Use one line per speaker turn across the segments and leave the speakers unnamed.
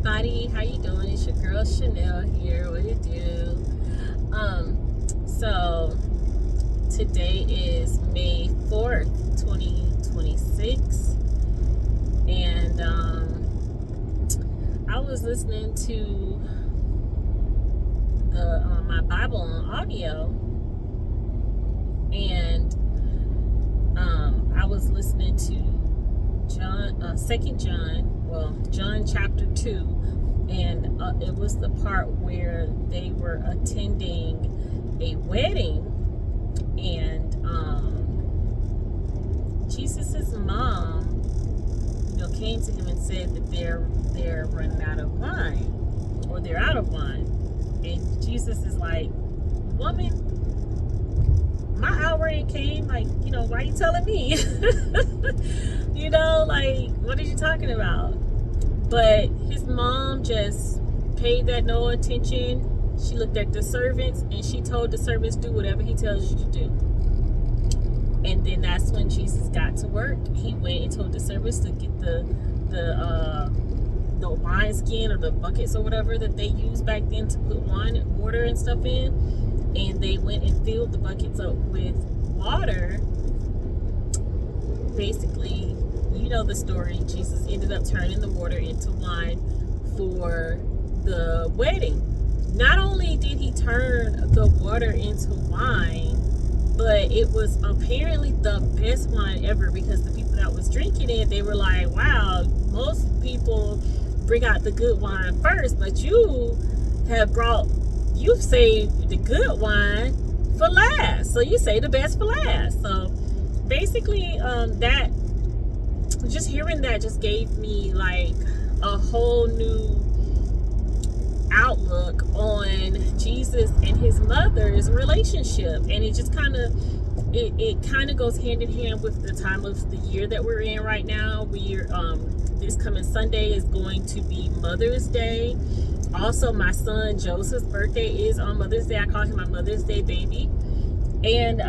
everybody, how you doing? It's your girl Chanel here. What it do? So today is May 4th, 2026, and I was listening to my Bible on audio, and I was listening to John chapter 2, and it was the part where they were attending a wedding, and Jesus's mom, came to him and said that they're running out of wine, or they're out of wine, and Jesus is like, "Woman, my hour ain't came. Like, why are you telling me?" What are you talking about? But his mom just paid that no attention. She looked at the servants and she told the servants, do whatever he tells you to do. And then that's when Jesus got to work. He went and told the servants to get the wine skin or the buckets or whatever that they used back then to put wine and water and stuff in. And they went and filled the buckets up with water. Basically, the story. Jesus ended up turning the water into wine for the wedding. Not only did he turn the water into wine, but it was apparently the best wine ever, because the people that was drinking it, they were like, wow, most people bring out the good wine first, but you've saved the good wine for last. So you say the best for last. So basically, that just hearing that just gave me like a whole new outlook on Jesus and his mother's relationship, and it just kind of goes hand in hand with the time of the year that we're in right now. We're this coming Sunday is going to be Mother's Day. Also, my son Joseph's birthday is on Mother's Day. I call him my Mother's Day baby. And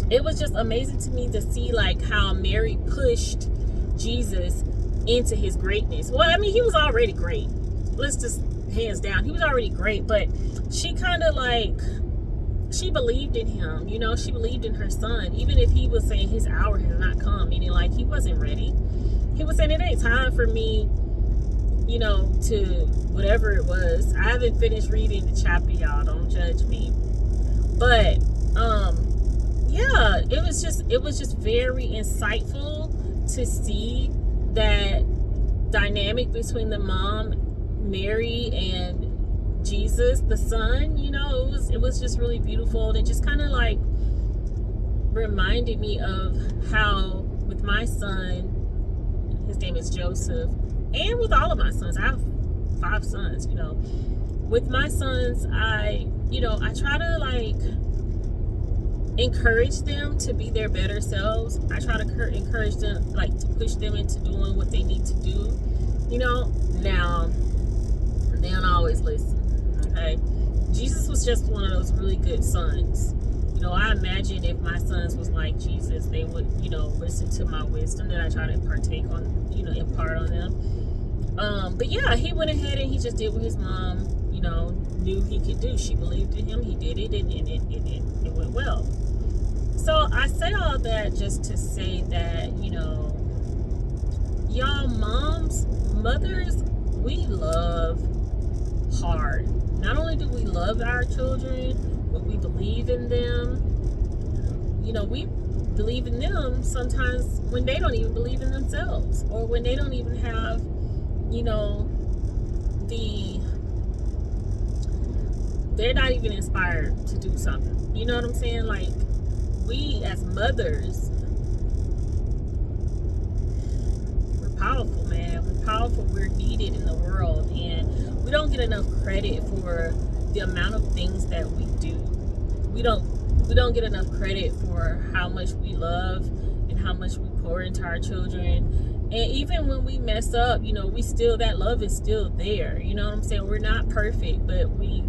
it was just amazing to me to see like how Mary pushed Jesus into his greatness. Well, I mean, he was already great. Let's just hands down, he was already great, but she kind of she believed in him. She believed in her son, even if he was saying his hour has not come, meaning like he wasn't ready. He was saying it ain't time for me, to whatever it was. I haven't finished reading the chapter, y'all, don't judge me. But yeah, it was just very insightful to see that dynamic between the mom, Mary, and Jesus, the son. It was just really beautiful, and it just kind of like reminded me of how with my son, his name is Joseph, and with all of my sons, I have 5 sons. With my sons, I try to like encourage them to be their better selves. I try to encourage them, like to push them into doing what they need to do. Now they don't always listen. Okay, Jesus was just one of those really good sons. I imagine if my sons was like Jesus, they would, listen to my wisdom that I try to impart on them. But yeah, he went ahead and he just did what his mom, knew he could do. She believed in him. He did it, and it went well. So I say all that just to say that, y'all mothers, we love hard. Not only do we love our children, but we believe in them. We believe in them sometimes when they don't even believe in themselves, or when they don't even have, they're not even inspired to do something. You know what I'm saying? Like, we as mothers, we're powerful, man. We're powerful. We're needed in the world, and we don't get enough credit for the amount of things that we do. We don't get enough credit for how much we love and how much we pour into our children. And even when we mess up, that love is still there. You know what I'm saying? We're not perfect, but we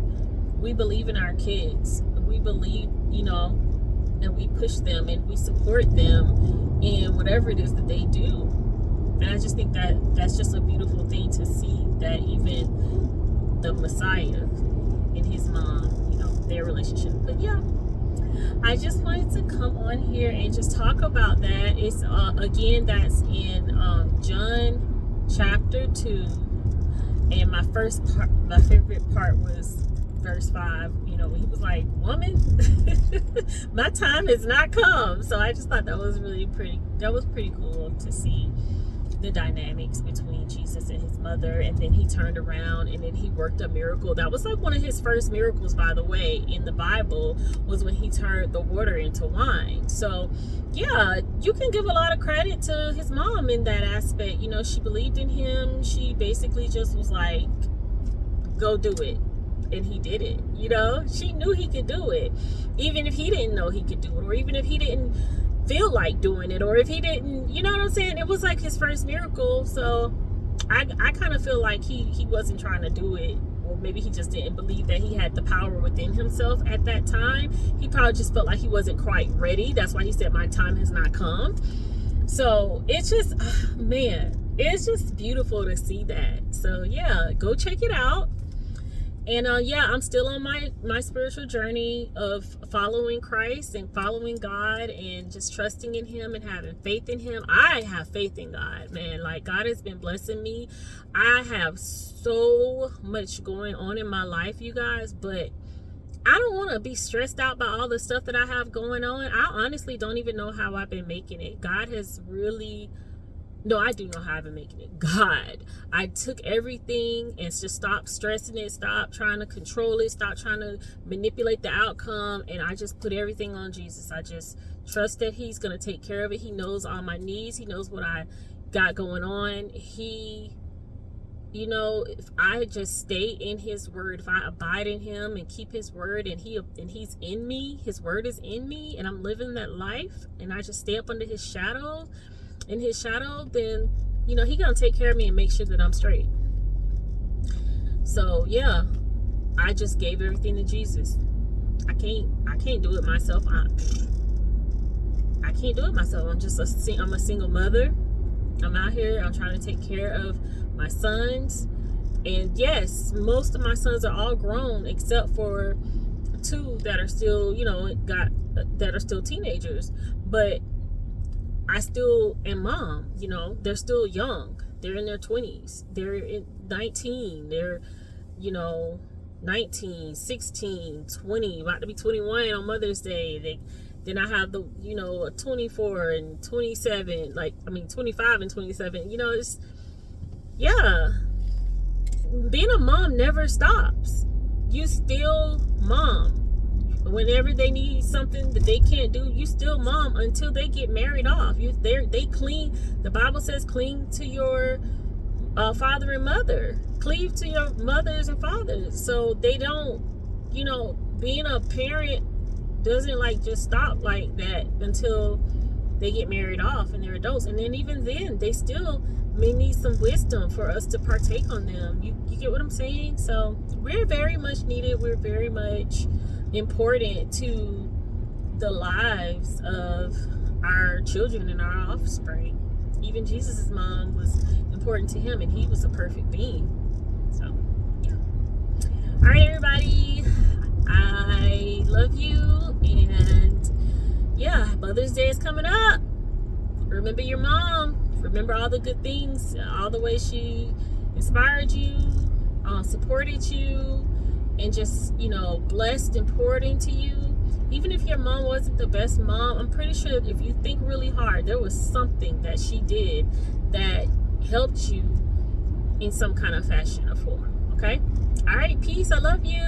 believe in our kids. We believe, and we push them and we support them in whatever it is that they do. And I just think that that's just a beautiful thing to see, that even the Messiah and his mom, you know, their relationship. But yeah, I just wanted to come on here and just talk about that. It's again, that's in John chapter 2, and my favorite part was verse 5. You know, when he was like, "Woman, my time has not come." So I just thought that was pretty cool to see the dynamics between Jesus and his mother. And then he turned around and then he worked a miracle. That was like one of his first miracles, by the way, in the Bible, was when he turned the water into wine. So yeah, you can give a lot of credit to his mom in that aspect. You know, she believed in him. She basically just was like, go do it. And he did it. You know, she knew he could do it, even if he didn't know he could do it, or even if he didn't feel like doing it, or if he didn't, you know what I'm saying? It was like his first miracle. So I kind of feel like he wasn't trying to do it, or maybe he just didn't believe that he had the power within himself at that time. He probably just felt like he wasn't quite ready. That's why he said, my time has not come. So it's just, man, it's just beautiful to see that. So yeah, go check it out. And yeah, I'm still on my spiritual journey of following Christ and following God and just trusting in him and having faith in him. I have faith in God, man. Like, God has been blessing me. I have so much going on in my life, you guys, but I don't want to be stressed out by all the stuff that I have going on. I honestly don't even know how I've been making it. God has really... No, I do know how I've been making it. God, I took everything and just stopped stressing it, stopped trying to control it, stopped trying to manipulate the outcome, and I just put everything on Jesus. I just trust that he's going to take care of it. He knows all my needs. He knows what I got going on. He, you know, if I just stay in his word, if I abide in him and keep his word, and he's in me, his word is in me, and I'm living that life, and I just stay up under his shadow, then, you know, he gonna take care of me and make sure that I'm straight. So yeah, I just gave everything to Jesus. I can't do it myself. I can't do it myself. I'm a single mother. I'm out here. I'm trying to take care of my sons. And yes, most of my sons are all grown except for 2 that are still, you know, that are still teenagers. But I still am mom, you know. They're still young. They're in their 20s. They're 19. They're, you know, 19, 16, 20, about to be 21 on Mother's Day. Then I have the, you know, 24 and 27, 25 and 27. You know, it's, yeah. Being a mom never stops. You still mom. Whenever they need something that they can't do, you still mom until they get married off. They cling. The Bible says cling to your father and mother. Cleave to your mothers and fathers. So they don't, you know, being a parent doesn't like just stop like that until they get married off and they're adults. And then even then, they still may need some wisdom for us to partake on them. You get what I'm saying? So we're very much needed. We're very much important to the lives of our children and our offspring. Even Jesus' mom was important to him, and he was a perfect being. So yeah. All right, everybody, I love you, and yeah, Mother's Day is coming up. Remember your mom. Remember all the good things, all the ways she inspired you, supported you, and just, you know, blessed and poured into you. Even if your mom wasn't the best mom, I'm pretty sure if you think really hard, there was something that she did that helped you in some kind of fashion or form. Okay? All right, peace. I love you.